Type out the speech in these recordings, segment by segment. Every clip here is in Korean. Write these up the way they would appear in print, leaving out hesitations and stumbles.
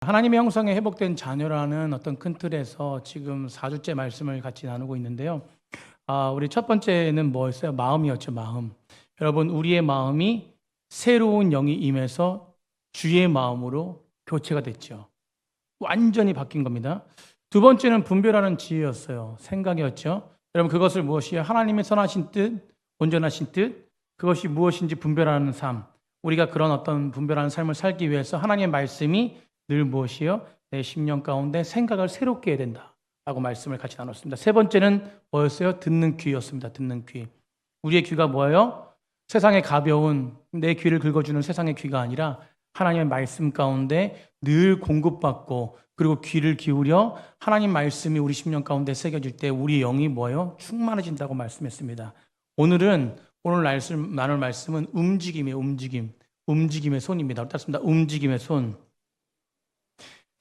하나님의 형상에 회복된 자녀라는 어떤 큰 틀에서 지금 4주째 말씀을 같이 나누고 있는데요. 우리 첫 번째는 뭐였어요? 마음이었죠, 마음. 여러분, 우리의 마음이 새로운 영이 임해서 주의 마음으로 교체가 됐죠. 완전히 바뀐 겁니다. 두 번째는 분별하는 지혜였어요. 생각이었죠. 여러분, 그것을 무엇이에요? 하나님의 선하신 뜻, 온전하신 뜻, 그것이 무엇인지 분별하는 삶. 우리가 그런 어떤 분별하는 삶을 살기 위해서 하나님의 말씀이 늘 무엇이요? 내 심령 가운데 생각을 새롭게 해야 된다라고 말씀을 같이 나눴습니다. 세 번째는 뭐였어요? 듣는 귀였습니다. 듣는 귀. 우리의 귀가 뭐예요? 세상에 가벼운 내 귀를 긁어주는 세상의 귀가 아니라 하나님의 말씀 가운데 늘 공급받고 그리고 귀를 기울여 하나님 말씀이 우리 심령 가운데 새겨질 때 우리 영이 뭐예요? 충만해진다고 말씀했습니다. 오늘 나눌 말씀은 움직임이에요. 움직임의 손입니다. 따뜻합니다. 움직임의 손.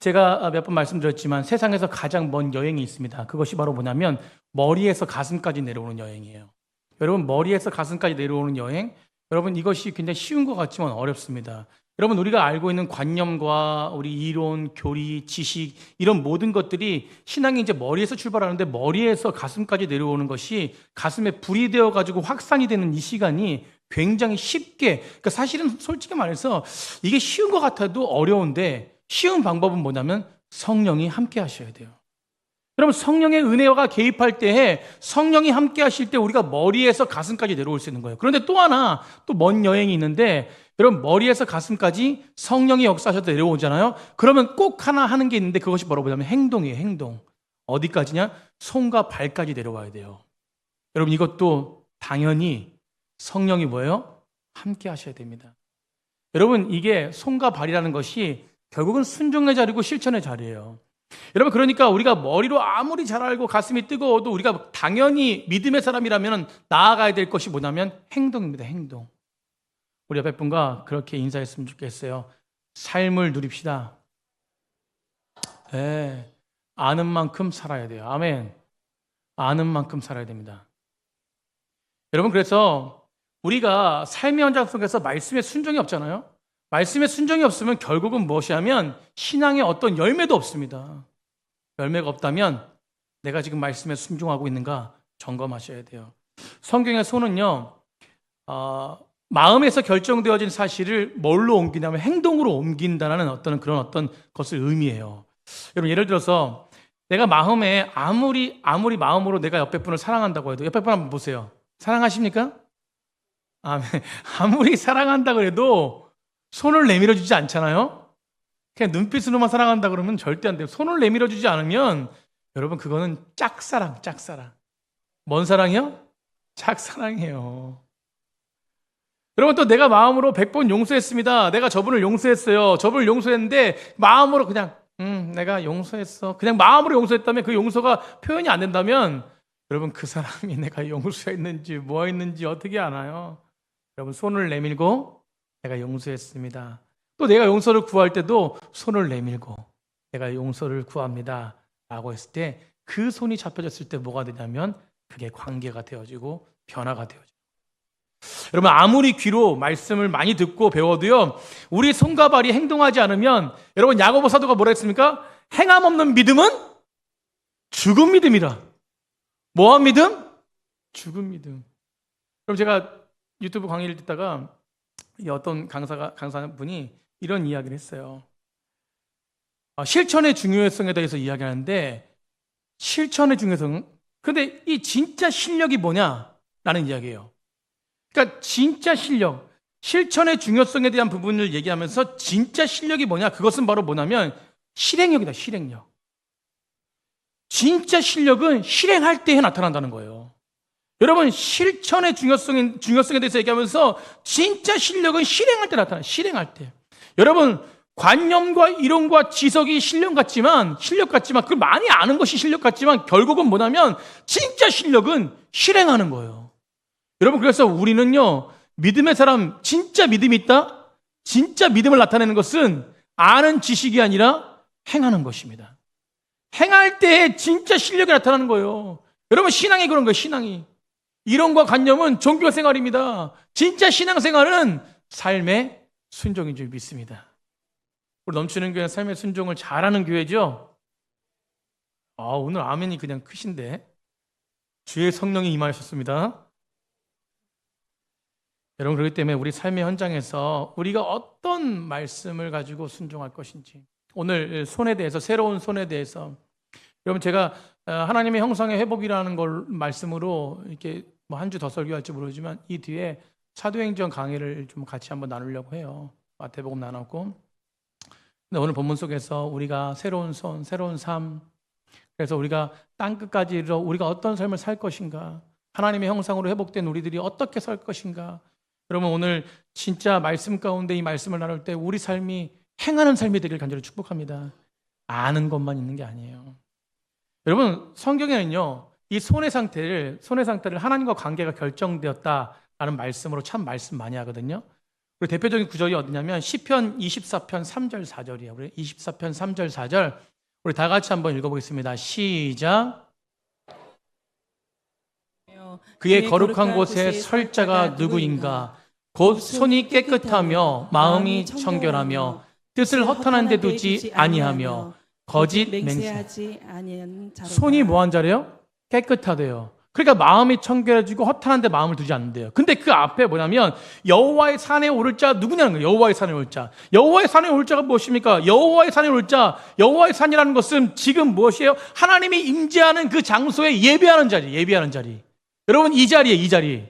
제가 몇 번 말씀드렸지만 세상에서 가장 먼 여행이 있습니다. 그것이 바로 뭐냐면 머리에서 가슴까지 내려오는 여행이에요. 여러분, 머리에서 가슴까지 내려오는 여행, 여러분, 이것이 굉장히 쉬운 것 같지만 어렵습니다. 여러분, 우리가 알고 있는 관념과 우리 이론, 교리, 지식, 이런 모든 것들이 신앙이 이제 머리에서 출발하는데 머리에서 가슴까지 내려오는 것이 가슴에 불이 되어가지고 확산이 되는 이 시간이 굉장히 쉽게, 그러니까 사실은 솔직히 말해서 이게 쉬운 것 같아도 어려운데 쉬운 방법은 뭐냐면 성령이 함께 하셔야 돼요. 여러분, 성령의 은혜가 개입할 때에 성령이 함께 하실 때 우리가 머리에서 가슴까지 내려올 수 있는 거예요. 그런데 또 하나, 또 먼 여행이 있는데 여러분, 머리에서 가슴까지 성령이 역사하셔서 내려오잖아요. 그러면 꼭 하나 하는 게 있는데 그것이 바로 뭐냐면 행동이에요. 행동. 어디까지냐? 손과 발까지 내려와야 돼요. 여러분, 이것도 당연히 성령이 뭐예요? 함께 하셔야 됩니다. 여러분, 이게 손과 발이라는 것이 결국은 순종의 자리고 실천의 자리예요. 여러분, 그러니까 우리가 머리로 아무리 잘 알고 가슴이 뜨거워도 우리가 당연히 믿음의 사람이라면 나아가야 될 것이 뭐냐면 행동입니다. 행동. 우리 옆에 분과 그렇게 인사했으면 좋겠어요. 삶을 누립시다. 네, 아는 만큼 살아야 돼요. 아멘. 아는 만큼 살아야 됩니다. 여러분, 그래서 우리가 삶의 현장 속에서 말씀에 순종이 없잖아요. 말씀에 순종이 없으면 결국은 무엇이냐면 신앙의 어떤 열매도 없습니다. 열매가 없다면 내가 지금 말씀에 순종하고 있는가 점검하셔야 돼요. 성경의 손은요, 마음에서 결정되어진 사실을 뭘로 옮기냐면 행동으로 옮긴다는 어떤 것을 의미해요. 여러분, 예를 들어서 내가 마음에 아무리 마음으로 내가 옆에 분을 사랑한다고 해도 옆에 분 한번 보세요. 사랑하십니까? 아무리 사랑한다고 해도 손을 내밀어 주지 않잖아요. 그냥 눈빛으로만 사랑한다 그러면 절대 안 돼요. 손을 내밀어 주지 않으면 여러분, 그거는 짝사랑. 뭔 사랑이요? 짝사랑이에요. 여러분, 또 내가 마음으로 100번 용서했습니다. 내가 저분을 용서했어요. 저분을 용서했는데 마음으로 그냥 내가 용서했어. 그냥 마음으로 용서했다면 그 용서가 표현이 안 된다면 여러분, 그 사람이 내가 용서했는지 뭐 했는지 어떻게 아나요? 여러분, 손을 내밀고 내가 용서했습니다. 또 내가 용서를 구할 때도 손을 내밀고 내가 용서를 구합니다 라고 했을 때 그 손이 잡혀졌을 때 뭐가 되냐면 그게 관계가 되어지고 변화가 되어지고. 여러분, 아무리 귀로 말씀을 많이 듣고 배워도요, 우리 손과 발이 행동하지 않으면, 여러분, 야고보 사도가 뭐라 했습니까? 행함 없는 믿음은 죽은 믿음이라. 뭐한 믿음? 죽은 믿음. 그럼 제가 유튜브 강의를 듣다가 어떤 강사분이 이런 이야기를 했어요. 실천의 중요성에 대해서 이야기하는데, 실천의 중요성, 근데 이 진짜 실력이 뭐냐라는 이야기예요. 그러니까 진짜 실력, 실천의 중요성에 대한 부분을 얘기하면서 진짜 실력이 뭐냐? 그것은 바로 뭐냐면 실행력이다. 실행력. 진짜 실력은 실행할 때에 나타난다는 거예요. 여러분, 실천의 중요성에 대해서 얘기하면서 진짜 실력은 실행할 때 나타나요. 실행할 때. 여러분, 관념과 이론과 지석이 실력 같지만 그걸 많이 아는 것이 실력 같지만 결국은 뭐냐면 진짜 실력은 실행하는 거예요. 여러분, 그래서 우리는요, 믿음의 사람, 진짜 믿음이 있다? 진짜 믿음을 나타내는 것은 아는 지식이 아니라 행하는 것입니다. 행할 때에 진짜 실력이 나타나는 거예요. 여러분, 신앙이 그런 거예요. 신앙이. 이론과 관념은 종교 생활입니다. 진짜 신앙생활은 삶의 순종인 줄 믿습니다. 우리 넘치는 교회 삶의 순종을 잘하는 교회죠? 오늘 아멘이 그냥 크신데. 주의 성령이 임하셨습니다. 여러분, 그렇기 때문에 우리 삶의 현장에서 우리가 어떤 말씀을 가지고 순종할 것인지, 오늘 손에 대해서, 새로운 손에 대해서, 여러분, 제가 하나님의 형상의 회복이라는 걸 말씀으로 이렇게 뭐 한 주 더 설교할지 모르지만 이 뒤에 사도행전 강의를 좀 같이 한번 나누려고 해요. 마태복음 나눴고, 근데 오늘 본문 속에서 우리가 새로운 손, 새로운 삶, 그래서 우리가 땅 끝까지 이르러 우리가 어떤 삶을 살 것인가, 하나님의 형상으로 회복된 우리들이 어떻게 살 것인가. 여러분, 오늘 진짜 말씀 가운데 이 말씀을 나눌 때 우리 삶이 행하는 삶이 되길 간절히 축복합니다. 아는 것만 있는 게 아니에요. 여러분, 성경에는요, 이 손의 상태를 하나님과 관계가 결정되었다라는 말씀으로 참 말씀 많이 하거든요. 그리고 대표적인 구절이 어디냐면 시편 24편 3절 4절이에요. 우리 24편 3절 4절 우리 다 같이 한번 읽어보겠습니다. 시작. 그의 거룩한 곳에 설 자가 누구인가? 곧 손이 깨끗하며 마음이 청결하며 뜻을 허탄한 데 두지 아니하며 거짓 맹세하지 아니한 자로다. 손이 뭐한 자래요? 깨끗하대요. 그러니까 마음이 청결해지고 허탄한 데 마음을 두지 않는데요. 근데 그 앞에 뭐냐면 여호와의 산에 오를 자 누구냐는 거예요. 여호와의 산에 오를 자. 여호와의 산에 오를 자가 무엇입니까? 여호와의 산에 오를 자. 여호와의 산이라는 것은 지금 무엇이에요? 하나님이 임재하는 그 장소에 예배하는 자리, 예배하는 자리. 여러분, 이 자리에, 이 자리.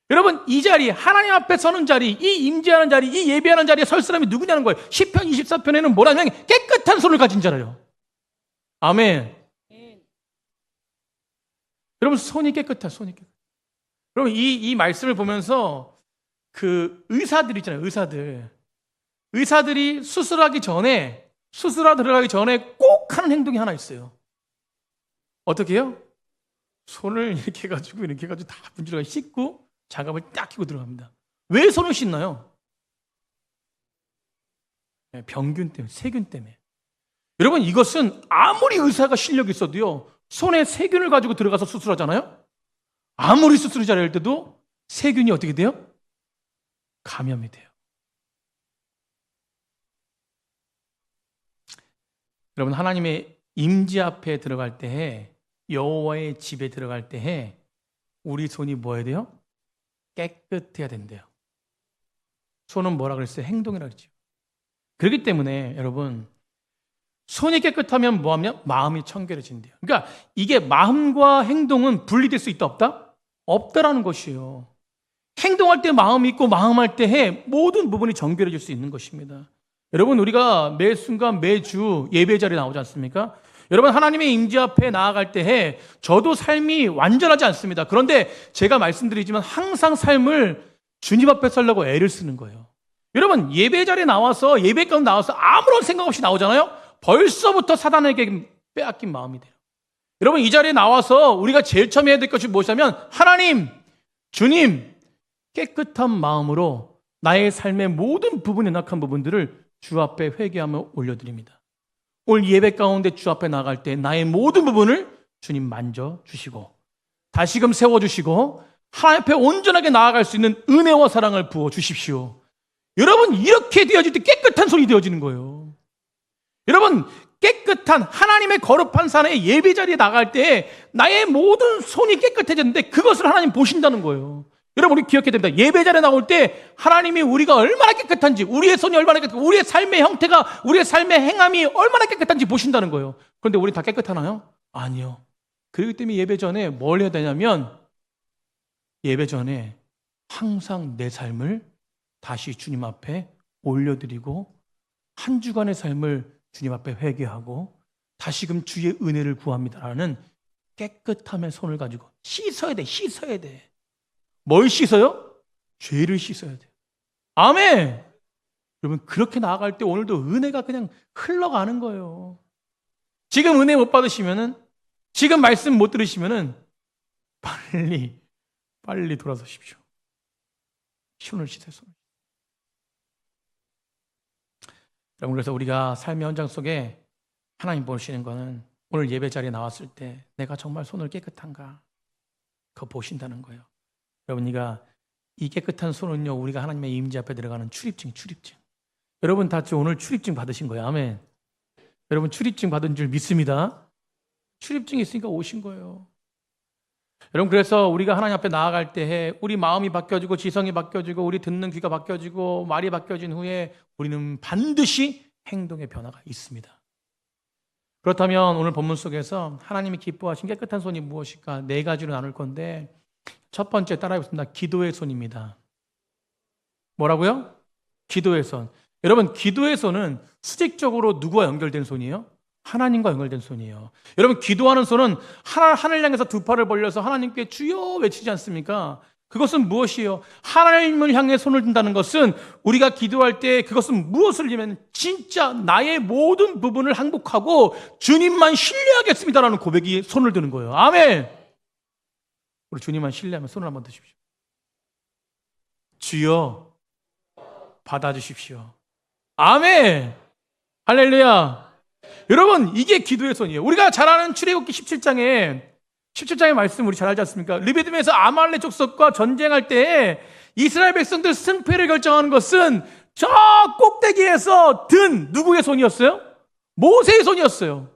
여러분, 이 자리, 하나님 앞에 서는 자리, 이 임재하는 자리, 이 예배하는 자리에 설 사람이 누구냐는 거예요. 시편 24편에는 뭐라냐면 깨끗한 손을 가진 자래요. 아멘. 여러분, 손이 깨끗해, 손이 깨끗해. 여러분, 이 말씀을 보면서 그 의사들 있잖아요, 의사들. 의사들이 수술하기 전에, 수술하 들어가기 전에 꼭 하는 행동이 하나 있어요. 어떻게 해요? 손을 이렇게 해가지고, 다 분질러서 씻고, 장갑을 딱 끼고 들어갑니다. 왜 손을 씻나요? 병균 때문에, 세균 때문에. 여러분, 이것은 아무리 의사가 실력이 있어도요, 손에 세균을 가지고 들어가서 수술하잖아요? 아무리 수술을 잘할 때도 세균이 어떻게 돼요? 감염이 돼요. 여러분, 하나님의 임재 앞에 들어갈 때에, 여호와의 집에 들어갈 때에 우리 손이 뭐 해야 돼요? 깨끗해야 된대요. 손은 뭐라 그랬어요? 행동이라 그랬죠. 그렇기 때문에 여러분, 손이 깨끗하면 뭐하면? 마음이 청결해진대요. 그러니까 이게 마음과 행동은 분리될 수 있다 없다? 없다라는 것이에요. 행동할 때 마음이 있고 마음할 때 모든 부분이 정결해질 수 있는 것입니다. 여러분, 우리가 매 순간 매주 예배 자리에 나오지 않습니까? 여러분, 하나님의 임재 앞에 나아갈 때 저도 삶이 완전하지 않습니다. 그런데 제가 말씀드리지만 항상 삶을 주님 앞에 살려고 애를 쓰는 거예요. 여러분, 예배 자리에 나와서 예배 가운데 나와서 아무런 생각 없이 나오잖아요. 벌써부터 사단에게 빼앗긴 마음이 돼요. 여러분, 이 자리에 나와서 우리가 제일 처음 해야 될 것이 무엇이냐면 하나님, 주님, 깨끗한 마음으로 나의 삶의 모든 부분에 낙한 부분들을 주 앞에 회개하며 올려드립니다. 오늘 예배 가운데 주 앞에 나갈 때 나의 모든 부분을 주님 만져주시고 다시금 세워주시고 하나님 앞에 온전하게 나아갈 수 있는 은혜와 사랑을 부어주십시오. 여러분, 이렇게 되어질 때 깨끗한 손이 되어지는 거예요. 여러분, 깨끗한 하나님의 거룩한 산에 예배 자리에 나갈 때 나의 모든 손이 깨끗해졌는데 그것을 하나님 보신다는 거예요. 여러분, 우리 기억해야 됩니다. 예배 자리에 나올 때 하나님이 우리가 얼마나 깨끗한지, 우리의 손이 얼마나 깨끗한지, 우리의 삶의 형태가, 우리의 삶의 행함이 얼마나 깨끗한지 보신다는 거예요. 그런데 우리 다 깨끗하나요? 아니요. 그렇기 때문에 예배 전에 뭘 해야 되냐면 예배 전에 항상 내 삶을 다시 주님 앞에 올려드리고 한 주간의 삶을 주님 앞에 회개하고 다시금 주의 은혜를 구합니다라는 깨끗함의 손을 가지고 씻어야 돼, 씻어야 돼. 뭘 씻어요? 죄를 씻어야 돼요. 아멘! 여러분, 그렇게 나아갈 때 오늘도 은혜가 그냥 흘러가는 거예요. 지금 은혜 못 받으시면은, 지금 말씀 못 들으시면은 빨리 돌아서십시오. 손을 씻어요, 손을. 여러분, 그래서 우리가 삶의 현장 속에 하나님 보시는 거는 오늘 예배 자리에 나왔을 때 내가 정말 손을 깨끗한가? 그거 보신다는 거예요. 여러분, 이 깨끗한 손은요, 우리가 하나님의 임재 앞에 들어가는 출입증. 여러분 다 오늘 출입증 받으신 거예요. 아멘. 여러분 출입증 받은 줄 믿습니다. 출입증이 있으니까 오신 거예요. 여러분 그래서 우리가 하나님 앞에 나아갈 때에 우리 마음이 바뀌어지고 지성이 바뀌어지고 우리 듣는 귀가 바뀌어지고 말이 바뀌어진 후에 우리는 반드시 행동의 변화가 있습니다. 그렇다면 오늘 본문 속에서 하나님이 기뻐하신 깨끗한 손이 무엇일까? 4가지로 나눌 건데 첫 번째 따라해보겠습니다. 기도의 손입니다. 뭐라고요? 기도의 손. 여러분 기도의 손은 수직적으로 누구와 연결된 손이에요? 하나님과 연결된 손이에요. 여러분 기도하는 손은 하늘 향해서 2팔을 벌려서 하나님께 주여 외치지 않습니까? 그것은 무엇이에요? 하나님을 향해 손을 든다는 것은 우리가 기도할 때 그것은 무엇을 위하면 진짜 나의 모든 부분을 항복하고 주님만 신뢰하겠습니다라는 고백이 손을 드는 거예요. 아멘. 우리 주님만 신뢰하면 손을 한번 드십시오. 주여 받아주십시오. 아멘. 할렐루야. 여러분 이게 기도의 손이에요. 우리가 잘 아는 출애굽기 17장의 말씀 우리 잘 알지 않습니까? 르비딤에서 아말렉 족속과 전쟁할 때 이스라엘 백성들 승패를 결정하는 것은 저 꼭대기에서 든 누구의 손이었어요? 모세의 손이었어요.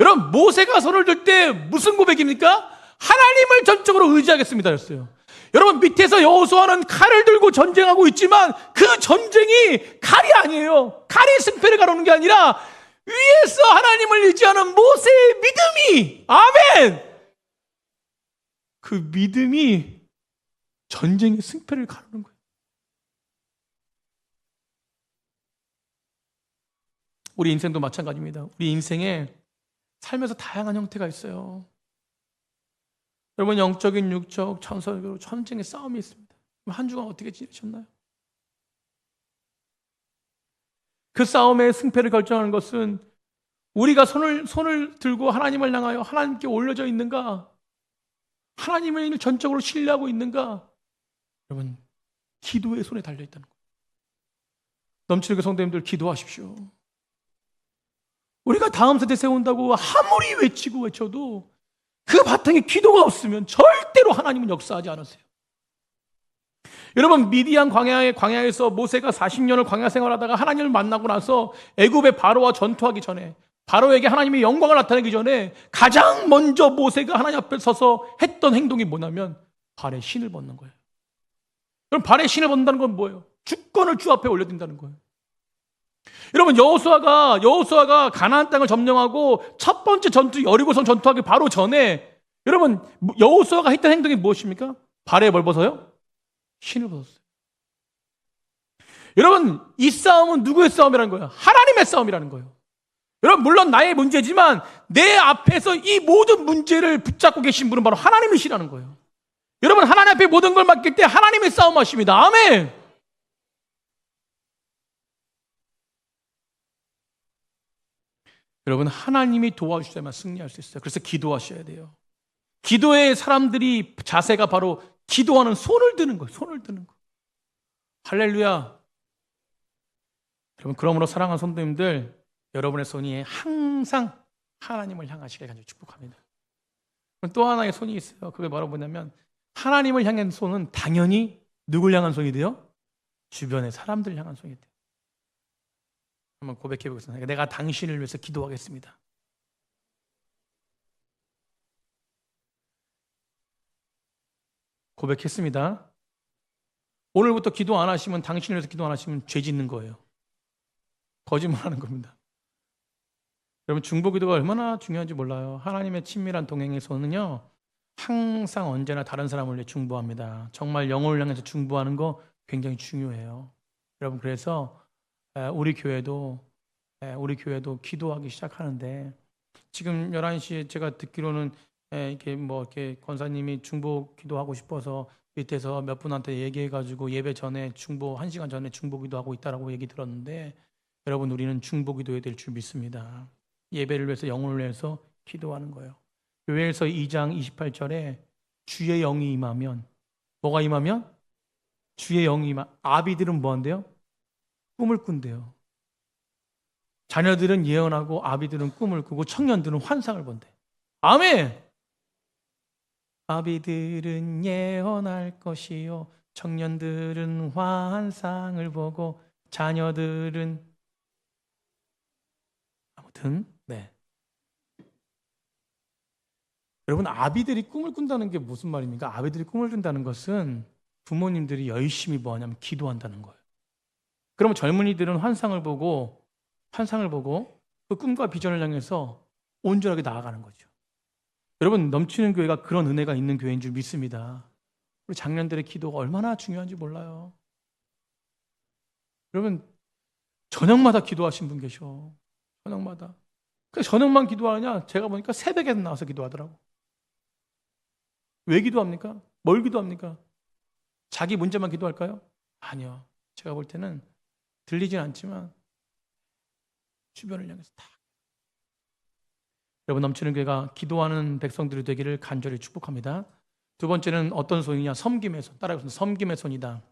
여러분 모세가 손을 들 때 무슨 고백입니까? 하나님을 전적으로 의지하겠습니다 였어요. 여러분 밑에서 여호수아는 칼을 들고 전쟁하고 있지만 그 전쟁이 칼이 아니에요. 칼이 승패를 가르는 게 아니라 위에서 하나님을 의지하는 모세의 믿음이, 아멘! 그 믿음이 전쟁의 승패를 가르는 거예요. 우리 인생도 마찬가지입니다. 우리 인생에 살면서 다양한 형태가 있어요. 여러분 영적인 육적 천사적으로 전쟁의 싸움이 있습니다. 한 주간 어떻게 지내셨나요? 그 싸움의 승패를 결정하는 것은 우리가 손을 들고 하나님을 향하여 하나님께 올려져 있는가? 하나님을 전적으로 신뢰하고 있는가? 여러분 기도의 손에 달려있다는 거예요. 넘치는 성도님들 기도하십시오. 우리가 다음 세대 세운다고 아무리 외쳐도 그 바탕에 기도가 없으면 절대로 하나님은 역사하지 않으세요. 여러분 미디안 광야에서 모세가 40년을 광야 생활하다가 하나님을 만나고 나서 애굽의 바로와 전투하기 전에 바로에게 하나님의 영광을 나타내기 전에 가장 먼저 모세가 하나님 앞에 서서 했던 행동이 뭐냐면 발에 신을 벗는 거예요. 그럼 발에 신을 벗는다는 건 뭐예요? 주권을 주 앞에 올려둔다는 거예요. 여러분 여호수아가 가나안 땅을 점령하고 첫 번째 전투 여리고성 전투하기 바로 전에 여러분 여호수아가 했던 행동이 무엇입니까? 발에 뭘 벗어요? 신을 벗었어요. 여러분 이 싸움은 누구의 싸움이라는 거예요? 하나님의 싸움이라는 거예요. 여러분 물론 나의 문제지만 내 앞에서 이 모든 문제를 붙잡고 계신 분은 바로 하나님이시라는 거예요. 여러분 하나님 앞에 모든 걸 맡길 때 하나님의 싸움하십니다. 아멘. 여러분 하나님이 도와주셔야만 승리할 수 있어요. 그래서 기도하셔야 돼요. 기도의 사람들이 자세가 바로 기도하는 손을 드는 거예요. 손을 드는 거. 할렐루야. 여러분 그러므로 사랑하는 성도님들 여러분의 손이 항상 하나님을 향하시길 간절히 축복합니다. 또 하나의 손이 있어요. 그게 바로 뭐냐면 하나님을 향한 손은 당연히 누굴 향한 손이 돼요? 주변의 사람들 향한 손이 돼요. 한번 고백해 보겠습니다. 내가 당신을 위해서 기도하겠습니다. 고백했습니다. 오늘부터 기도 안 하시면 당신을 위해서 기도 안 하시면 죄 짓는 거예요. 거짓말하는 겁니다. 여러분 중보기도가 얼마나 중요한지 몰라요. 하나님의 친밀한 동행에서는요 항상 언제나 다른 사람을 위해 중보합니다. 정말 영혼을 향해서 중보하는 거 굉장히 중요해요. 여러분 그래서 우리 교회도 기도하기 시작하는데 지금 11시에 제가 듣기로는 이렇게 권사님이 중보 기도하고 싶어서 밑에서 몇 분한테 얘기해가지고 예배 전에 1시간 전에 중보 기도하고 있다라고 얘기 들었는데 여러분 우리는 중보 기도해야 될 줄 믿습니다. 예배를 위해서 영혼을 위해서 기도하는 거예요. 요엘서 2장 28절에 주의 영이 임하면 뭐가 임하면? 주의 영이 임하면 아비들은 뭐 한대요? 꿈을 꾼대요. 자녀들은 예언하고 아비들은 꿈을 꾸고 청년들은 환상을 본대. 아멘! 아비들은 예언할 것이요 청년들은 환상을 보고 자녀들은 아무튼 네. 여러분, 아비들이 꿈을 꾼다는 게 무슨 말입니까? 아비들이 꿈을 꾼다는 것은 부모님들이 열심히 뭐하냐면 기도한다는 거예요. 그러면 젊은이들은 환상을 보고 그 꿈과 비전을 향해서 온전하게 나아가는 거죠. 여러분, 넘치는 교회가 그런 은혜가 있는 교회인 줄 믿습니다. 우리 장년들의 기도가 얼마나 중요한지 몰라요. 여러분, 저녁마다 기도하신 분 계셔. 저녁마다. 그 저녁만 기도하느냐? 제가 보니까 새벽에 나와서 기도하더라고. 왜 기도합니까? 뭘 기도합니까? 자기 문제만 기도할까요? 아니요. 제가 볼 때는 들리진 않지만 주변을 향해서 다. 여러분, 넘치는 교회가 기도하는 백성들이 되기를 간절히 축복합니다. 두 번째는 어떤 손이냐? 섬김의 손. 따라해보세요. 섬김의 손이다.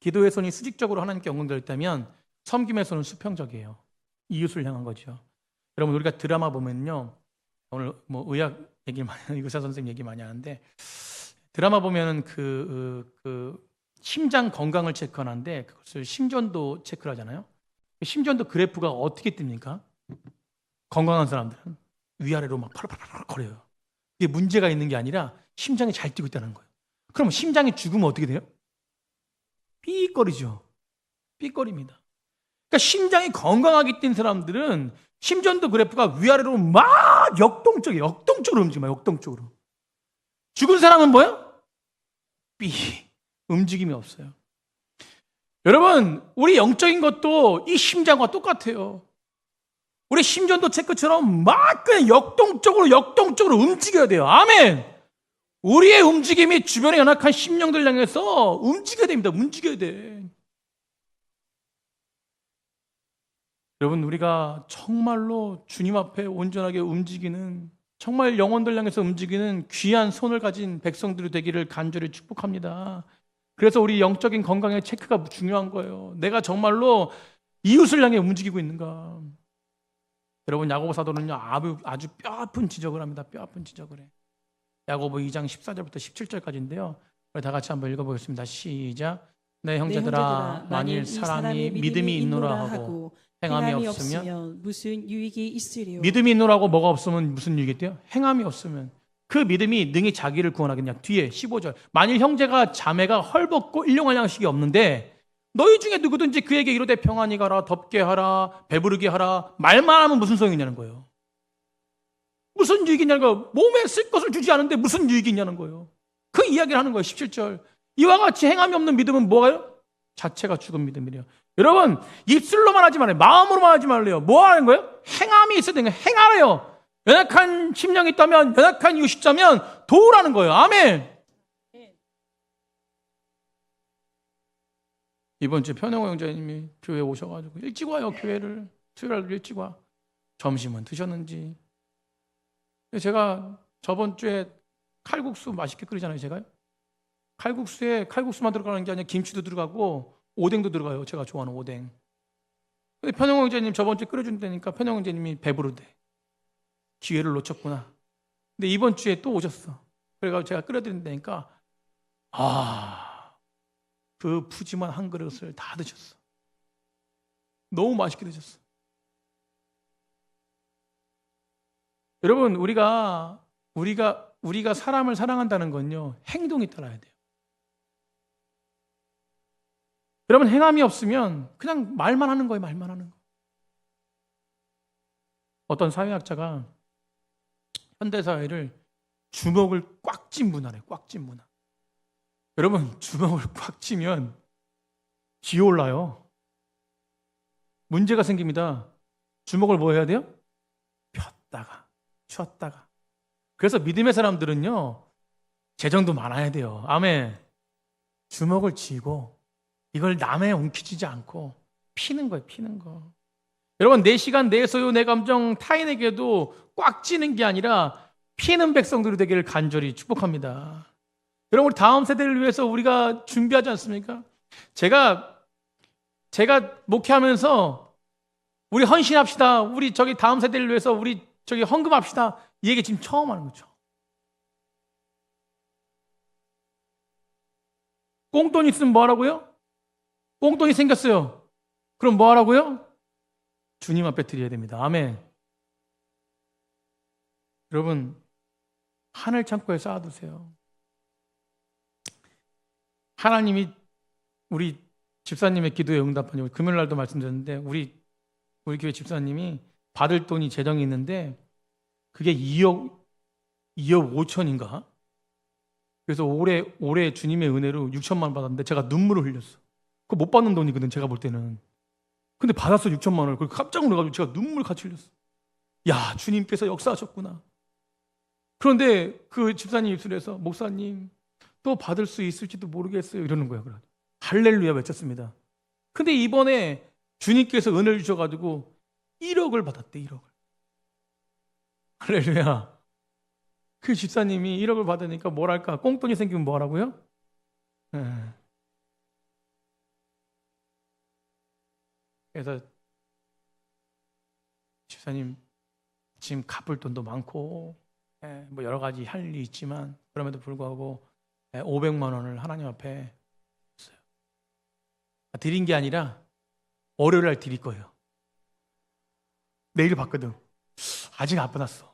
기도의 손이 수직적으로 하나님께 연결되어 있다면 섬김의 손은 수평적이에요. 이웃을 향한 거죠. 여러분, 우리가 드라마 보면요, 오늘 뭐 의학 얘기 많이, 의사 선생님 얘기 많이 하는데, 드라마 보면은 그 심장 건강을 체크하는데 그것을 심전도 체크를 하잖아요. 심전도 그래프가 어떻게 뜹니까? 건강한 사람들은 위아래로 막 팔팔팔 거려요. 이게 문제가 있는 게 아니라 심장이 잘 뛰고 있다는 거예요. 그럼 심장이 죽으면 어떻게 돼요? 삐거리죠. 삐거립니다. 그러니까 심장이 건강하게 뛴 사람들은 심전도 그래프가 위아래로 막 역동적으로 움직여요. 역동적으로. 죽은 사람은 뭐예요? 삐. 움직임이 없어요. 여러분, 우리 영적인 것도 이 심장과 똑같아요. 우리 심전도 체크처럼 막 그냥 역동적으로 움직여야 돼요. 아멘. 우리의 움직임이 주변에 연약한 심령들 향해서 움직여야 됩니다. 움직여야 돼. 여러분, 우리가 정말로 주님 앞에 온전하게 움직이는, 정말 영혼들 향해서 움직이는 귀한 손을 가진 백성들이 되기를 간절히 축복합니다. 그래서 우리 영적인 건강의 체크가 중요한 거예요. 내가 정말로 이웃을 향해 움직이고 있는가. 여러분, 야고보 사도는요, 아주 뼈아픈 지적을 합니다. 뼈아픈 지적을 해. 야고보 2장 14절부터 17절까지인데요. 우리 다 같이 한번 읽어보겠습니다. 시작. 내 형제들아, 만일 사람이 믿음이 있노라 하고 행함이 없으면 무슨 유익이 있으리요? 믿음이 있노라고 뭐가 없으면 무슨 유익이 있대요? 행함이 없으면 그 믿음이 능히 자기를 구원하겠냐. 뒤에 15절. 만일 형제가 자매가 헐벗고 일용할 양식이 없는데 너희 중에 누구든지 그에게 이르되 평안히 가라, 덥게 하라, 배부르게 하라, 말만 하면 무슨 소용이 있냐는 거예요. 무슨 유익이 있냐는 거예요. 몸에 쓸 것을 주지 않은데 무슨 유익이 있냐는 거예요. 그 이야기를 하는 거예요. 17절. 이와 같이 행함이 없는 믿음은 뭐가요? 자체가 죽은 믿음이래요. 여러분, 입술로만 하지 말아요. 마음으로만 하지 말래요. 뭐 하는 거예요? 행함이 있어야 되는 거예요. 행하래요. 연약한 심령이 있다면, 연약한 이웃이 있다면 도우라는 거예요. 아멘. 이번 주에 편영호 형제님이 교회에 오셔가지고 일찍 와요. 교회를 수요일 일찍 와. 점심은 드셨는지. 제가 저번 주에 칼국수 맛있게 끓이잖아요. 제가요. 칼국수에 칼국수만 들어가는 게 아니라 김치도 들어가고 오뎅도 들어가요. 제가 좋아하는 오뎅. 근데 편영호 형제님 저번 주에 끓여준다니까 편영호 형제님이 배부르대. 기회를 놓쳤구나. 근데 이번 주에 또 오셨어. 그래가지고 제가 끓여드린다니까 그 푸짐한 한 그릇을 다 드셨어. 너무 맛있게 드셨어. 여러분, 우리가 사람을 사랑한다는 건요, 행동이 따라야 돼요. 여러분, 행함이 없으면 그냥 말만 하는 거예요. 말만 하는 거. 어떤 사회학자가 현대사회를 주먹을 꽉 쥔 문화래요. 꽉 쥔 문화. 여러분, 주먹을 꽉 쥐면 기어올라요. 문제가 생깁니다. 주먹을 뭐 해야 돼요? 폈다가 쉬었다가. 그래서 믿음의 사람들은요, 재정도 많아야 돼요. 아멘. 주먹을 쥐고 이걸 남의 움켜쥐지 않고 피는 거예요. 피는 거. 여러분, 내 시간, 내 소유, 내 감정 타인에게도 꽉 쥐는 게 아니라 피는 백성들이 되기를 간절히 축복합니다. 여러분, 우리 다음 세대를 위해서 우리가 준비하지 않습니까? 제가 목회하면서 우리 헌신합시다. 우리 다음 세대를 위해서 우리 헌금합시다. 이 얘기 지금 처음 하는 거죠. 꽁돈 있으면 뭐 하라고요? 꽁돈이 생겼어요. 그럼 뭐 하라고요? 주님 앞에 드려야 됩니다. 아멘. 여러분, 하늘 창고에 쌓아두세요. 하나님이 우리 집사님의 기도에 응답하니 금요일 날도 말씀드렸는데 우리 교회 집사님이 받을 돈이 재정이 있는데 그게 2억 5천인가? 그래서 올해 주님의 은혜로 6천만 원 받았는데 제가 눈물을 흘렸어. 그거 못 받는 돈이거든, 제가 볼 때는. 근데 받았어, 6천만 원을. 그걸 깜짝 놀라가지고 제가 눈물 같이 흘렸어. 야, 주님께서 역사하셨구나. 그런데 그 집사님 입술에서 목사님 또 받을 수 있을지도 모르겠어요 이러는 거예요. 할렐루야 외쳤습니다. 근데 이번에 주님께서 은혜를 주셔가지고 1억을 받았대. 1억을. 할렐루야. 그 집사님이 1억을 받으니까 뭐랄까 꽁돈이 생기면 뭐 하라고요? 그래서 집사님 지금 갚을 돈도 많고 뭐 여러 가지 할 일이 있지만 그럼에도 불구하고 500만 원을 하나님 앞에 줬어요. 드린 게 아니라 월요일 날 드릴 거예요. 내일 받거든. 아직 안 받았어.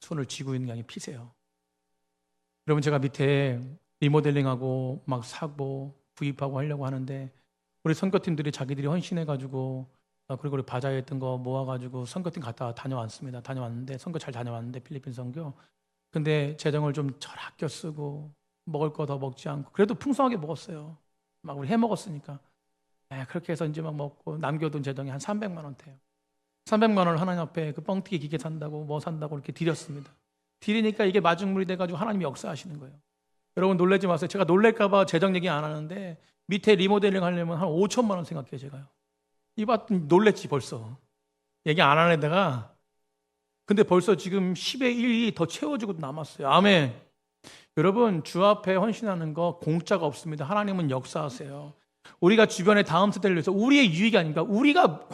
손을 쥐고 있는 게 아니라 피세요. 여러분, 제가 밑에 리모델링하고 막 사고 구입하고 하려고 하는데 우리 선교팀들이 자기들이 헌신해가지고 그리고 우리 바자회 했던 거 모아가지고 선교팀 갔다 다녀왔습니다. 다녀왔는데 선교 잘 다녀왔는데 필리핀 선교. 근데 재정을 좀 잘 아껴 쓰고 먹을 거 더 먹지 않고 그래도 풍성하게 먹었어요. 막 우리 해 먹었으니까. 그렇게 해서 이제 막 먹고 남겨둔 재정이 한 300만 원 돼요. 300만 원을 하나님 앞에 그 뻥튀기 기계 산다고 뭐 산다고 이렇게 드렸습니다. 드리니까 이게 마중물이 돼가지고 하나님이 역사하시는 거예요. 여러분 놀라지 마세요. 제가 놀랄까봐 재정 얘기 안 하는데 밑에 리모델링 하려면 한 5천만 원 생각해요. 제가요. 이봐 놀랬지 벌써. 얘기 안 하는 데다가 근데 벌써 지금 10의 1이 더 채워지고 남았어요. 아멘. 여러분 주 앞에 헌신하는 거 공짜가 없습니다. 하나님은 역사하세요. 우리가 주변의 다음 세대를 위해서 우리의 유익이 아닌가? 우리가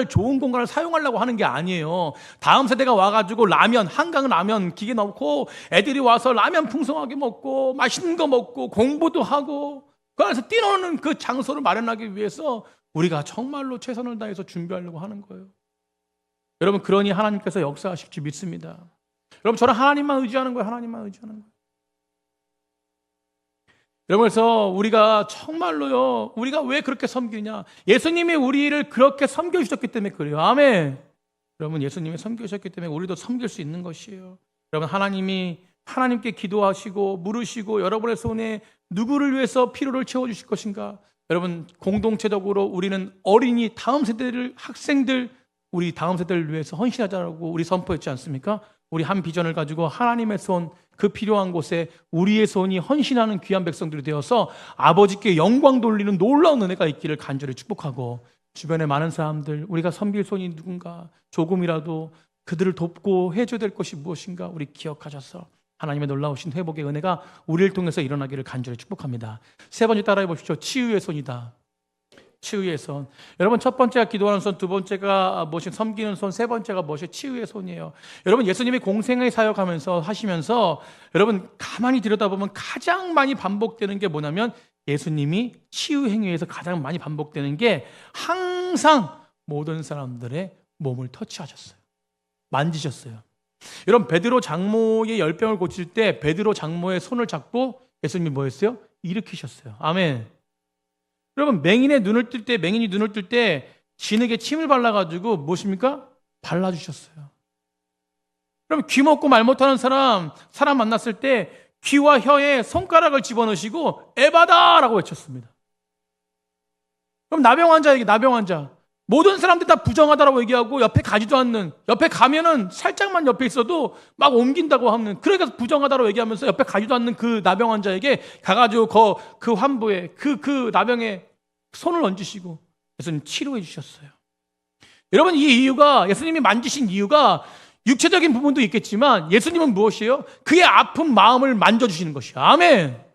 좋은 공간을 사용하려고 하는 게 아니에요. 다음 세대가 와가지고 라면, 한강 라면 기계 넣고 애들이 와서 라면 풍성하게 먹고 맛있는 거 먹고 공부도 하고 그 안에서 뛰노는 그 장소를 마련하기 위해서 우리가 정말로 최선을 다해서 준비하려고 하는 거예요. 여러분 그러니 하나님께서 역사하실 줄 믿습니다. 여러분 저는 하나님만 의지하는 거예요. 하나님만 의지하는 거예요. 여러분 그래서 우리가 정말로요. 우리가 왜 그렇게 섬기냐? 예수님이 우리를 그렇게 섬겨주셨기 때문에 그래요. 아멘. 여러분 예수님이 섬겨주셨기 때문에 우리도 섬길 수 있는 것이에요. 여러분 하나님께 기도하시고 물으시고 여러분의 손에 누구를 위해서 필요를 채워주실 것인가? 여러분 공동체적으로 우리는 어린이 다음 세대를 학생들 우리 다음 세대를 위해서 헌신하자고 우리 선포했지 않습니까? 우리 한 비전을 가지고 하나님의 손 그 필요한 곳에 우리의 손이 헌신하는 귀한 백성들이 되어서 아버지께 영광 돌리는 놀라운 은혜가 있기를 간절히 축복하고 주변에 많은 사람들 우리가 섬길 손이 누군가 조금이라도 그들을 돕고 해줘야 될 것이 무엇인가 우리 기억하셔서 하나님의 놀라우신 회복의 은혜가 우리를 통해서 일어나기를 간절히 축복합니다. 세 번째 따라해 보십시오. 치유의 손이다. 치유의 손. 여러분 첫 번째가 기도하는 손, 두 번째가 무엇이 섬기는 손, 세 번째가 무엇이 치유의 손이에요. 여러분 예수님이 공생의 사역하면서 하시면서 여러분 가만히 들여다보면 가장 많이 반복되는 게 뭐냐면 예수님이 치유 행위에서 가장 많이 반복되는 게 항상 모든 사람들의 몸을 터치하셨어요. 만지셨어요. 여러분 베드로 장모의 열병을 고칠 때 베드로 장모의 손을 잡고 예수님이 뭐 했어요? 일으키셨어요. 아멘. 여러분 맹인이 눈을 뜰 때 진흙에 침을 발라가지고 무엇입니까? 발라주셨어요. 그럼 귀 먹고 말 못하는 사람 만났을 때 귀와 혀에 손가락을 집어넣으시고 에바다라고 외쳤습니다. 그럼 나병 환자 모든 사람들 다 부정하다라고 얘기하고 옆에 가지도 않는, 옆에 가면은 살짝만 옆에 있어도 막 옮긴다고 하는, 그러니까 부정하다라고 얘기하면서 옆에 가지도 않는 그 나병 환자에게 가가지고 그 환부에 그 나병에 손을 얹으시고 예수님 치료해 주셨어요. 여러분 이 이유가 예수님이 만지신 이유가 육체적인 부분도 있겠지만 예수님은 무엇이에요? 그의 아픈 마음을 만져주시는 것이에요. 아멘.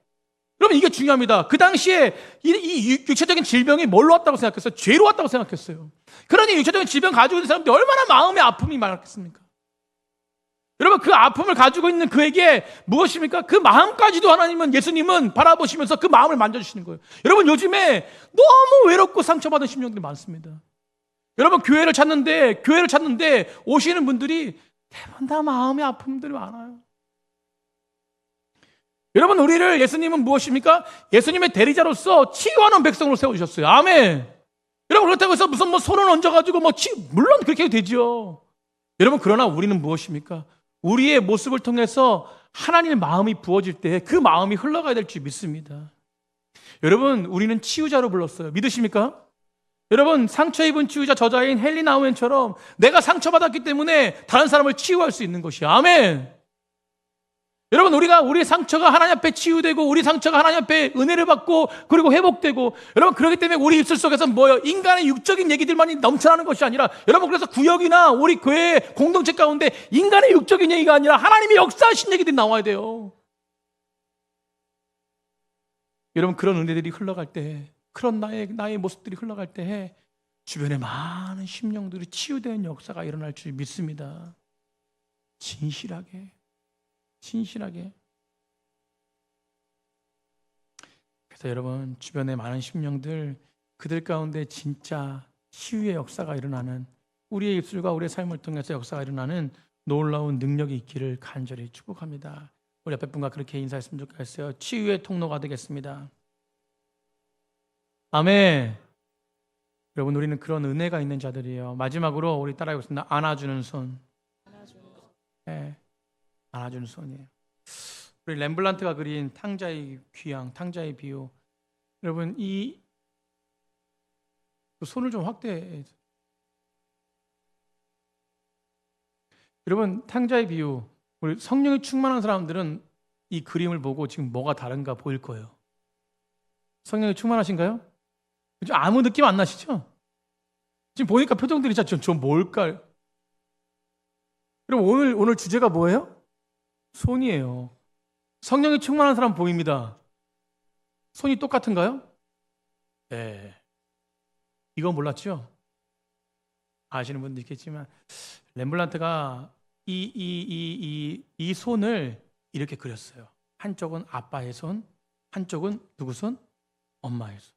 여러분 이게 중요합니다. 그 당시에 이 육체적인 질병이 뭘로 왔다고 생각했어요? 죄로 왔다고 생각했어요. 그러니 육체적인 질병 가지고 있는 사람들이 얼마나 마음의 아픔이 많았겠습니까? 여러분, 그 아픔을 가지고 있는 그에게 무엇입니까? 그 마음까지도 예수님은 바라보시면서 그 마음을 만져주시는 거예요. 여러분, 요즘에 너무 외롭고 상처받은 심령들이 많습니다. 여러분, 교회를 찾는데 오시는 분들이 대부분 다 마음의 아픔들이 많아요. 여러분, 우리를 예수님은 무엇입니까? 예수님의 대리자로서 치유하는 백성으로 세워주셨어요. 아멘. 여러분, 그렇다고 해서 무슨 손을 얹어가지고 물론 그렇게 해도 되죠. 여러분, 그러나 우리는 무엇입니까? 우리의 모습을 통해서 하나님의 마음이 부어질 때 그 마음이 흘러가야 될 줄 믿습니다. 여러분, 우리는 치유자로 불렀어요. 믿으십니까? 여러분, 상처 입은 치유자 저자인 헨리 나우엔처럼 내가 상처받았기 때문에 다른 사람을 치유할 수 있는 것이야. 아멘. 여러분, 우리 상처가 하나님 앞에 치유되고 우리 상처가 하나님 앞에 은혜를 받고 그리고 회복되고, 여러분, 그렇기 때문에 우리 입술 속에서 뭐예요? 인간의 육적인 얘기들만이 넘쳐나는 것이 아니라, 여러분, 그래서 구역이나 우리 교회 공동체 가운데 인간의 육적인 얘기가 아니라 하나님이 역사하신 얘기들이 나와야 돼요. 여러분, 그런 은혜들이 흘러갈 때, 그런 나의 모습들이 흘러갈 때 주변에 많은 심령들이 치유되는 역사가 일어날 줄 믿습니다. 진실하게. 그래서 여러분, 주변에 많은 심령들, 그들 가운데 진짜 치유의 역사가 일어나는, 우리의 입술과 우리의 삶을 통해서 역사가 일어나는 놀라운 능력이 있기를 간절히 축복합니다. 우리 옆에 분과 그렇게 인사했으면 좋겠어요. 치유의 통로가 되겠습니다. 아멘. 여러분, 우리는 그런 은혜가 있는 자들이에요. 마지막으로 우리 따라해보겠습니다. 안아주는 손. 네, 안아주는 손이에요. 우리 렘블란트가 그린 탕자의 귀향, 탕자의 비유. 여러분, 이 손을 좀 확대해. 여러분, 탕자의 비유. 우리 성령이 충만한 사람들은 이 그림을 보고 지금 뭐가 다른가 보일 거예요. 성령이 충만하신가요? 아무 느낌 안 나시죠? 지금 보니까 표정들이 진짜 좀 뭘까요? 여러분, 오늘 주제가 뭐예요? 손이에요. 성령이 충만한 사람 보입니다. 손이 똑같은가요? 네. 이건 몰랐죠? 아시는 분도 있겠지만, 렘블란트가 이 손을 이렇게 그렸어요. 한쪽은 아빠의 손, 한쪽은 누구 손? 엄마의 손.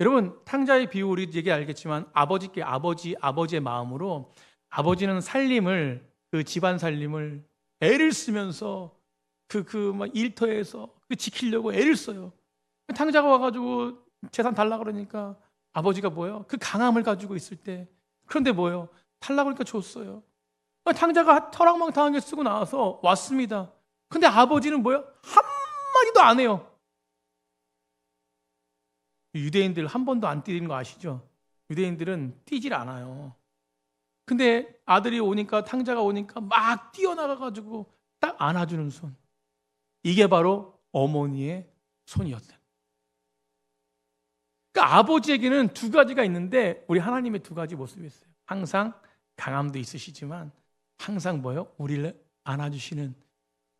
여러분, 탕자의 비유 우리 얘기 알겠지만 아버지의 마음으로, 아버지는 살림을, 그 집안 살림을 애를 쓰면서 막 일터에서 지키려고 애를 써요. 탕자가 와가지고 재산 달라 그러니까 아버지가 뭐예요? 그 강함을 가지고 있을 때, 그런데 뭐예요? 달라 그러니까 줬어요. 탕자가 터락망탕하게 쓰고 나와서 왔습니다. 근데 아버지는 뭐예요? 한마디도 안 해요. 유대인들 한 번도 안 뛰는 거 아시죠? 유대인들은 뛰질 않아요. 근데 아들이 오니까, 탕자가 오니까 막 뛰어나가가지고 딱 안아주는 손. 이게 바로 어머니의 손이었어요. 그러니까 아버지에게는 두 가지가 있는데, 우리 하나님의 두 가지 모습이 있어요. 항상 강함도 있으시지만 항상 뭐예요? 우리를 안아주시는,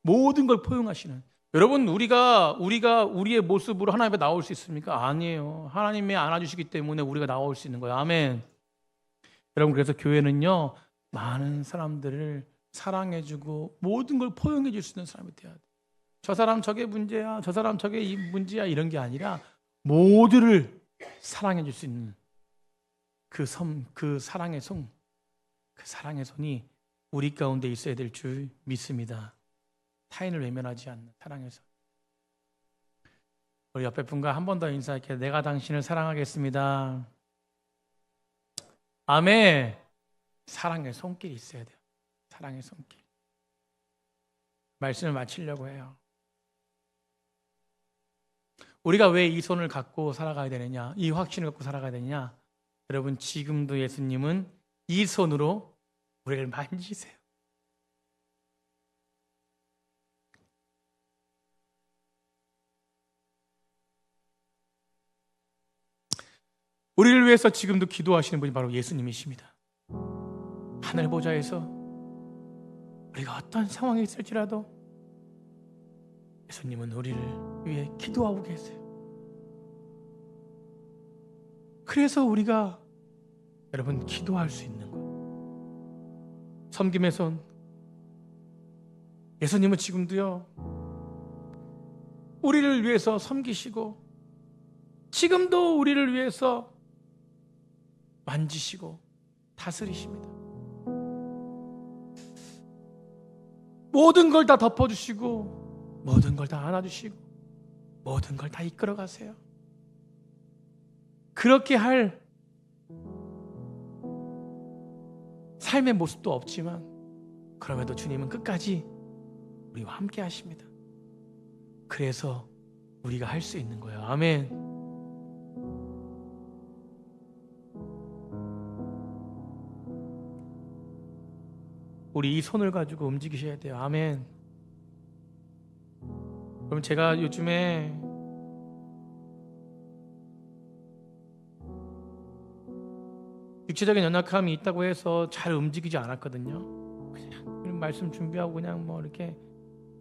모든 걸 포용하시는. 여러분, 우리가 우리의 모습으로 하나님 앞에 나올 수 있습니까? 아니에요. 하나님이 안아주시기 때문에 우리가 나올 수 있는 거예요. 아멘. 여러분, 그래서 교회는요, 많은 사람들을 사랑해주고 모든 걸 포용해줄 수 있는 사람이 돼야 돼요. 저 사람 저게 문제야, 저 사람 저게 이 문제야, 이런 게 아니라 모두를 사랑해줄 수 있는 그 사랑의 손, 그 사랑의 손이 우리 가운데 있어야 될 줄 믿습니다. 타인을 외면하지 않는 사랑의 손. 우리 옆에 분과 한 번 더 인사할게요. 내가 당신을 사랑하겠습니다. 아멘. 사랑의 손길이 있어야 돼요. 사랑의 손길. 말씀을 마치려고 해요. 우리가 왜 이 손을 갖고 살아가야 되느냐, 이 확신을 갖고 살아가야 되느냐? 여러분, 지금도 예수님은 이 손으로 우리를 만지세요. 우리를 위해서 지금도 기도하시는 분이 바로 예수님이십니다. 하늘 보좌에서 우리가 어떤 상황에 있을지라도 예수님은 우리를 위해 기도하고 계세요. 그래서 우리가 여러분 기도할 수 있는 것, 섬김의 손, 예수님은 지금도요, 우리를 위해서 섬기시고 지금도 우리를 위해서 만지시고 다스리십니다. 모든 걸 다 덮어주시고 모든 걸 다 안아주시고 모든 걸 다 이끌어 가세요. 그렇게 할 삶의 모습도 없지만 그럼에도 주님은 끝까지 우리와 함께 하십니다. 그래서 우리가 할 수 있는 거예요. 아멘. 우리 이 손을 가지고 움직이셔야 돼요. 아멘. 그럼 제가 요즘에 육체적인 연약함이 있다고 해서 잘 움직이지 않았거든요. 그냥 말씀 준비하고 그냥 뭐 이렇게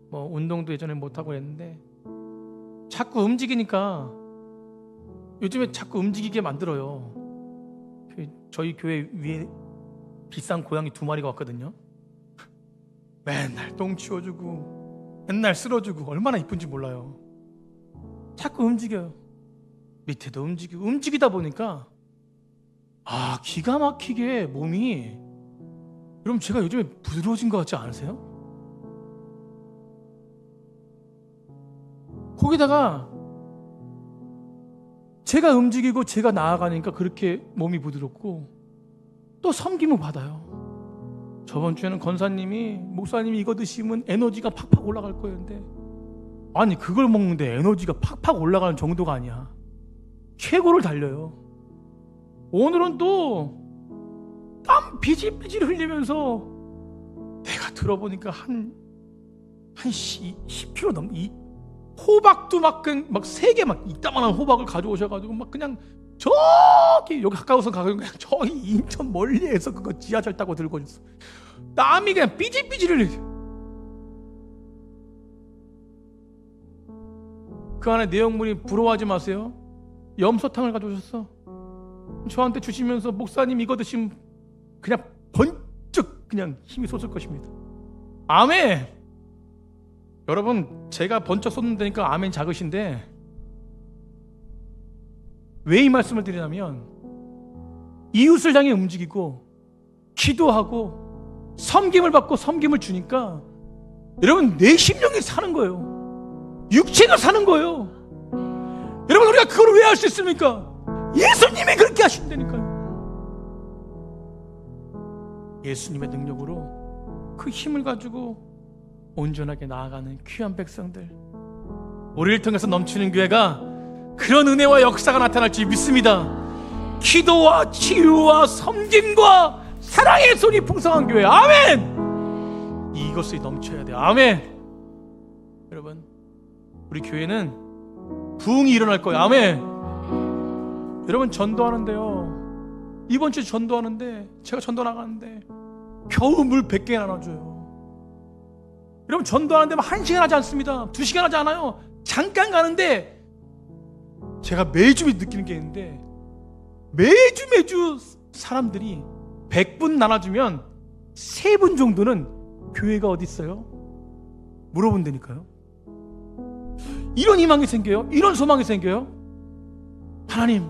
뭐 운동도 예전에 못하고 그랬는데 자꾸 움직이니까 요즘에 자꾸 움직이게 만들어요. 저희 교회 위에 비싼 고양이 2마리가 왔거든요. 맨날 똥 치워주고 맨날 쓸어주고 얼마나 이쁜지 몰라요. 자꾸 움직여요. 밑에도 움직이고 움직이다 보니까 기가 막히게 몸이, 여러분 제가 요즘에 부드러워진 것 같지 않으세요? 거기다가 제가 움직이고 제가 나아가니까 그렇게 몸이 부드럽고 또 섬김을 받아요. 저번 주에는 권사님이 목사님이 이거 드시면 에너지가 팍팍 올라갈 거예요. 근데 아니 그걸 먹는데 에너지가 팍팍 올라가는 정도가 아니야. 최고를 달려요. 오늘은 또 땀 비질비질 흘리면서 내가 들어보니까 한 10kg 넘, 호박도 막 3개 막 이따만한 호박을 가져오셔가지고 막 그냥 저기 여기 가까워서 가고 그냥 저기 인천 멀리에서 그거 지하철 타고 들고 있어. 땀이 그냥 삐질삐질 흘려. 그 안에 내용물이 부러워하지 마세요. 염소탕을 가져오셨어. 저한테 주시면서 목사님 이거 드시면 그냥 번쩍 그냥 힘이 솟을 것입니다. 아멘. 여러분 제가 번쩍 솟는다니까 아멘 작으신데 왜 이 말씀을 드리냐면 이웃을 향해 움직이고 기도하고 섬김을 받고 섬김을 주니까 여러분 내 심령이 사는 거예요. 육체가 사는 거예요. 여러분 우리가 그걸 왜 할 수 있습니까? 예수님이 그렇게 하신다니까요. 예수님의 능력으로 그 힘을 가지고 온전하게 나아가는 귀한 백성들, 우리를 통해서 넘치는 교회가 그런 은혜와 역사가 나타날 줄 믿습니다. 기도와 치유와 섬김과 사랑의 손이 풍성한 교회. 아멘. 이것이 넘쳐야 돼요. 아멘. 여러분 우리 교회는 부흥이 일어날 거예요. 아멘. 여러분 전도하는데요, 이번 주에 전도하는데 제가 전도 나가는데 겨우 물 100개 나눠줘요. 여러분 전도하는데 1시간 하지 않습니다. 2시간 하지 않아요. 잠깐 가는데 제가 매주 느끼는 게 있는데 매주 사람들이 100분 나눠주면 3분 정도는 교회가 어디 있어요? 물어본다니까요. 이런 희망이 생겨요. 이런 소망이 생겨요. 하나님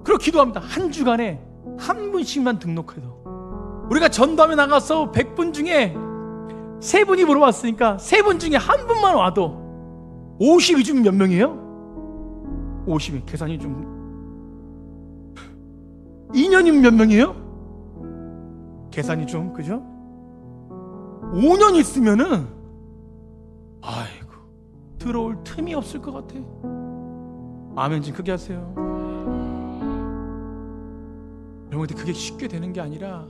그렇게 기도합니다. 한 주간에 한 분씩만 등록해도 우리가 전도하며 나가서 100분 중에 3분이 물어봤으니까 3분 중에 한 분만 와도 50이 중 몇 명이에요? 50이 계산이 좀 2년이면 몇 명이에요? 계산이 좀 그죠? 5년 있으면은 아이고 들어올 틈이 없을 것 같아. 아멘 좀 크게 하세요. 여러분 그게 쉽게 되는 게 아니라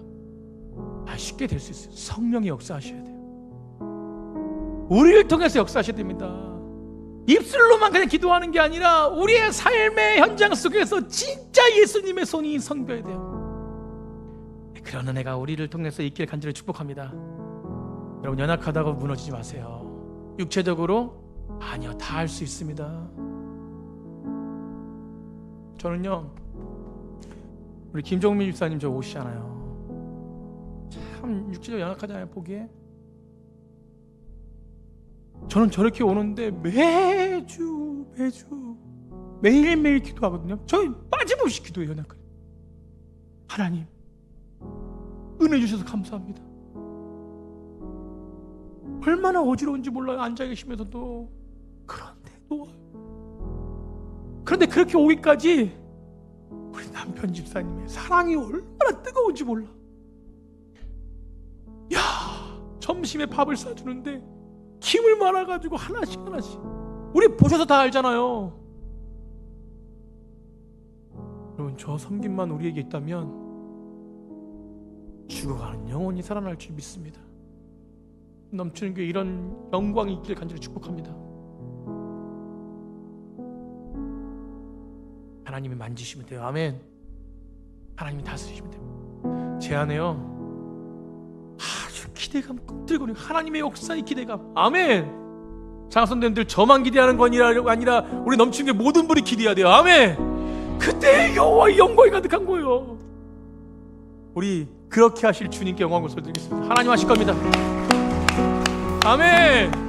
쉽게 될 수 있어요. 성령이 역사하셔야 돼요. 우리를 통해서 역사하셔야 됩니다. 입술로만 그냥 기도하는 게 아니라 우리의 삶의 현장 속에서 진짜 예수님의 손이 선배야 돼요. 그런 은혜가 우리를 통해서 있길 간절히 축복합니다. 여러분 연약하다고 무너지지 마세요. 육체적으로 아니요, 다 할 수 있습니다. 저는요 우리 김종민 집사님 저 오시잖아요. 참 육체적으로 연약하잖아요. 보기에 저는 저렇게 오는데 매주 매일매일 기도하거든요. 저희 빠짐없이 기도해요. 하나님 은혜 주셔서 감사합니다. 얼마나 어지러운지 몰라요. 앉아 계시면서도. 그런데 그렇게 오기까지 우리 남편 집사님의 사랑이 얼마나 뜨거운지 몰라. 야, 점심에 밥을 싸주는데 김을 말아가지고 하나씩 우리 보셔서 다 알잖아요. 여러분, 저 섬김만 우리에게 있다면 죽어가는 영혼이 살아날 줄 믿습니다. 넘치는 교회 이런 영광이 있길 간절히 축복합니다. 하나님이 만지시면 돼요. 아멘. 하나님이 다스리시면 됩니다. 제 안에요 아주 기대감 끈들거리는 하나님의 역사의 기대감. 아멘. 장성대님들 저만 기대하는 건 아니라 우리 넘치는 게 모든 분이 기대해야 돼요. 아멘. 그때 여호와의 영광이 가득한 거예요. 우리 그렇게 하실 주님께 영광을 돌리겠습니다. 하나님 하실 겁니다. 아멘.